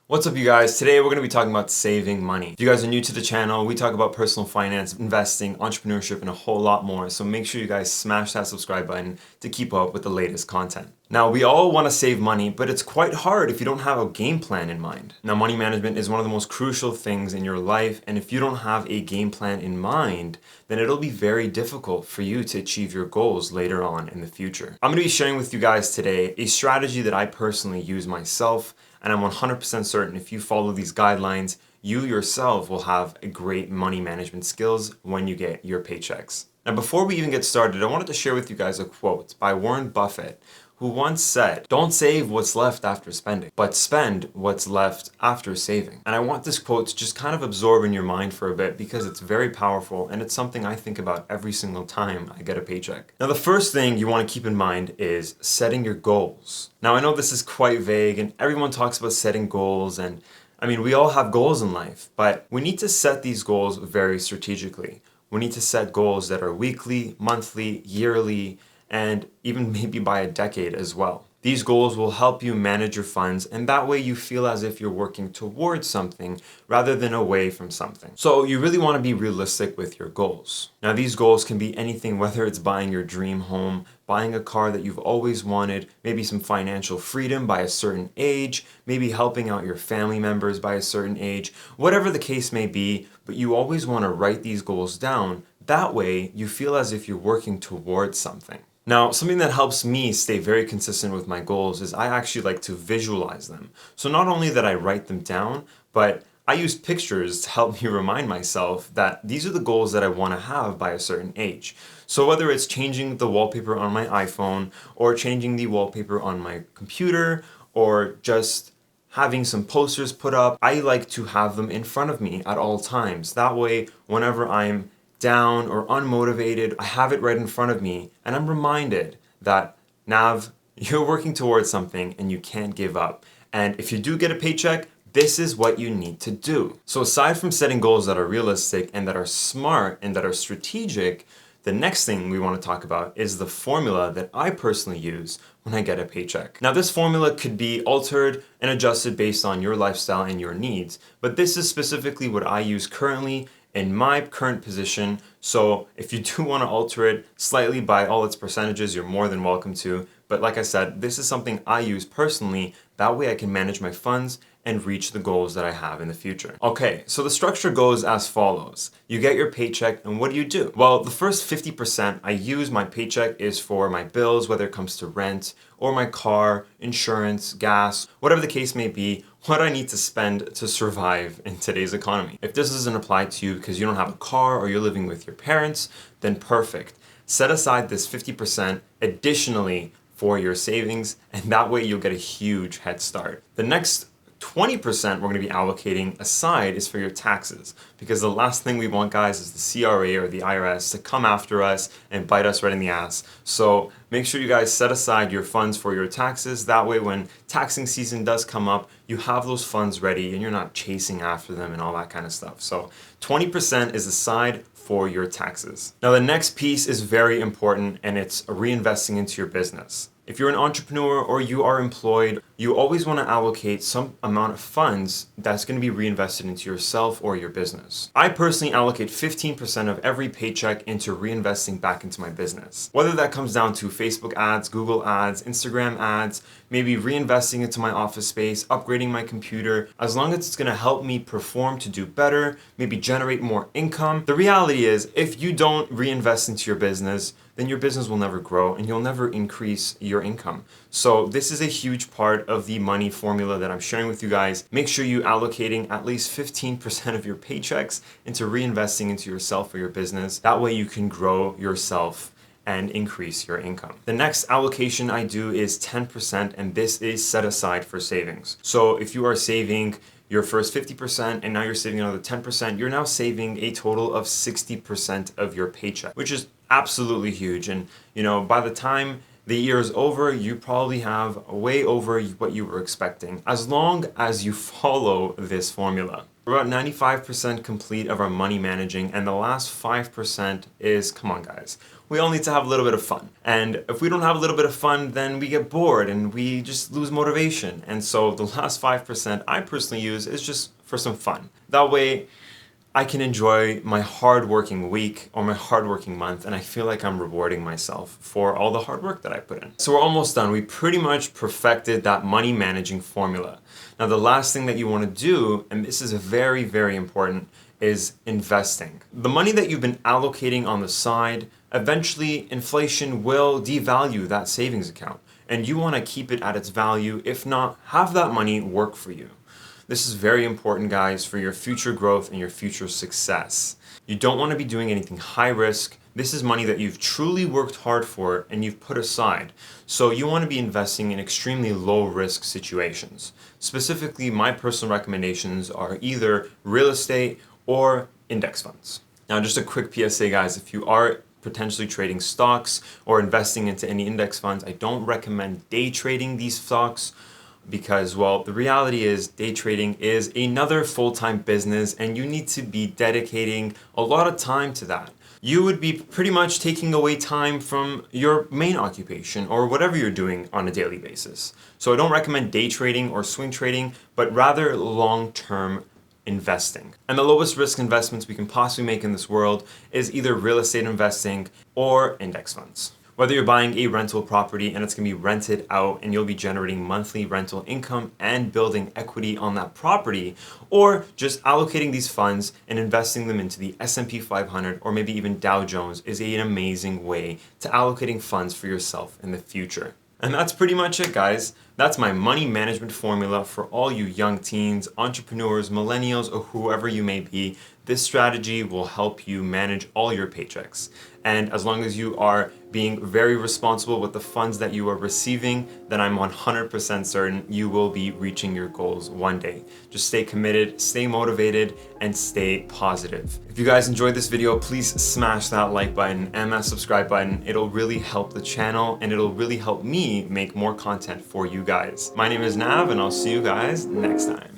What's up, you guys? Today we're going to be talking about saving money. If you guys are new to the channel, we talk about personal finance, investing, entrepreneurship, and a whole lot more. So make sure you guys smash that subscribe button to keep up with the latest content. Now, we all want to save money, but it's quite hard if you don't have a game plan in mind. Now, money management is one of the most crucial things in your life, and if you don't have a game plan in mind, then it'll be very difficult for you to achieve your goals later on in the future. I'm going to be sharing with you guys today a strategy that I personally use myself, and I'm 100% certain if you follow these guidelines, you yourself will have a great money management skills when you get your paychecks. Now, before we even get started, I wanted to share with you guys a quote by Warren Buffett, who once said, "Don't save what's left after spending, but spend what's left after saving." And I want this quote to just kind of absorb in your mind for a bit because it's very powerful and it's something I think about every single time I get a paycheck. Now, the first thing you want to keep in mind is setting your goals. Now, I know this is quite vague and everyone talks about setting goals, and I mean, we all have goals in life, but we need to set these goals very strategically. We need to set goals that are weekly, monthly, yearly, and even maybe by a decade as well. These goals will help you manage your funds, and that way you feel as if you're working towards something rather than away from something. So you really want to be realistic with your goals. Now, these goals can be anything, whether it's buying your dream home, buying a car that you've always wanted, maybe some financial freedom by a certain age, maybe helping out your family members by a certain age, whatever the case may be, but you always want to write these goals down. That way you feel as if you're working towards something. Now, something that helps me stay very consistent with my goals is I actually like to visualize them. So not only that I write them down, but I use pictures to help me remind myself that these are the goals that I want to have by a certain age. So whether it's changing the wallpaper on my iPhone or changing the wallpaper on my computer or just having some posters put up, I like to have them in front of me at all times. That way, whenever I'm down or unmotivated, I have it right in front of me and I'm reminded that, Nav, you're working towards something and you can't give up. And if you do get a paycheck, this is what you need to do. So aside from setting goals that are realistic and that are smart and that are strategic, the next thing we want to talk about is the formula that I personally use when I get a paycheck. Now, this formula could be altered and adjusted based on your lifestyle and your needs, but this is specifically what I use currently in my current position. So if you do want to alter it slightly by all its percentages, you're more than welcome to. But like I said, this is something I use personally. That way I can manage my funds and reach the goals that I have in the future. Okay, so the structure goes as follows. You get your paycheck and what do? Well, the first 50% I use my paycheck is for my bills, whether it comes to rent or my car, insurance, gas, whatever the case may be, what I need to spend to survive in today's economy. If this doesn't apply to you because you don't have a car or you're living with your parents, then perfect. Set aside this 50% additionally for your savings, and that way you'll get a huge head start. The next 20% we're going to be allocating aside is for your taxes, because the last thing we want, guys, is the CRA or the IRS to come after us and bite us right in the ass. So make sure you guys set aside your funds for your taxes. That way when taxing season does come up, you have those funds ready and you're not chasing after them and all that kind of stuff. So 20% is aside for your taxes. Now, the next piece is very important, and it's reinvesting into your business. If you're an entrepreneur or you are employed, you always want to allocate some amount of funds that's going to be reinvested into yourself or your business. I personally allocate 15% of every paycheck into reinvesting back into my business. Whether that comes down to Facebook ads, Google ads, Instagram ads, maybe reinvesting into my office space, upgrading my computer, as long as it's going to help me perform to do better, maybe generate more income. The reality is, if you don't reinvest into your business, then your business will never grow and you'll never increase your income. So this is a huge part of the money formula that I'm sharing with you guys. Make sure you allocating at least 15% of your paychecks into reinvesting into yourself or your business. That way you can grow yourself and increase your income. The next allocation I do is 10%, and this is set aside for savings. So if you are saving your first 50% and now you're saving another 10%, you're now saving a total of 60% of your paycheck, which is absolutely huge. And by the time the year is over, you probably have way over what you were expecting, as long as you follow this formula. We're about 95% complete of our money managing, and the last 5% is, come on guys, we all need to have a little bit of fun. And if we don't have a little bit of fun, then we get bored and we just lose motivation. And so the last 5% I personally use is just for some fun. That way, I can enjoy my hard-working week or my hard-working month, and I feel like I'm rewarding myself for all the hard work that I put in. So we're almost done. We pretty much perfected that money managing formula. Now the last thing that you want to do, and this is very, very important, is investing. The money that you've been allocating on the side, eventually inflation will devalue that savings account, and you want to keep it at its value. If not, have that money work for you. This is very important, guys, for your future growth and your future success. You don't want to be doing anything high risk. This is money that you've truly worked hard for and you've put aside. So you want to be investing in extremely low risk situations. Specifically, my personal recommendations are either real estate or index funds. Now, just a quick PSA, guys, if you are potentially trading stocks or investing into any index funds, I don't recommend day trading these stocks, because, well, the reality is day trading is another full-time business and you need to be dedicating a lot of time to that. You would be pretty much taking away time from your main occupation or whatever you're doing on a daily basis. So I don't recommend day trading or swing trading, but rather long-term investing. And the lowest risk investments we can possibly make in this world is either real estate investing or index funds. Whether you're buying a rental property and it's going to be rented out and you'll be generating monthly rental income and building equity on that property, or just allocating these funds and investing them into the S&P 500 or maybe even Dow Jones is an amazing way to allocating funds for yourself in the future. And that's pretty much it, guys. That's my money management formula for all you young teens, entrepreneurs, millennials, or whoever you may be. This strategy will help you manage all your paychecks. And as long as you are being very responsible with the funds that you are receiving, then I'm 100% certain you will be reaching your goals one day. Just stay committed, stay motivated, and stay positive. If you guys enjoyed this video, please smash that like button and that subscribe button. It'll really help the channel and it'll really help me make more content for you guys. My name is Nav and I'll see you guys next time.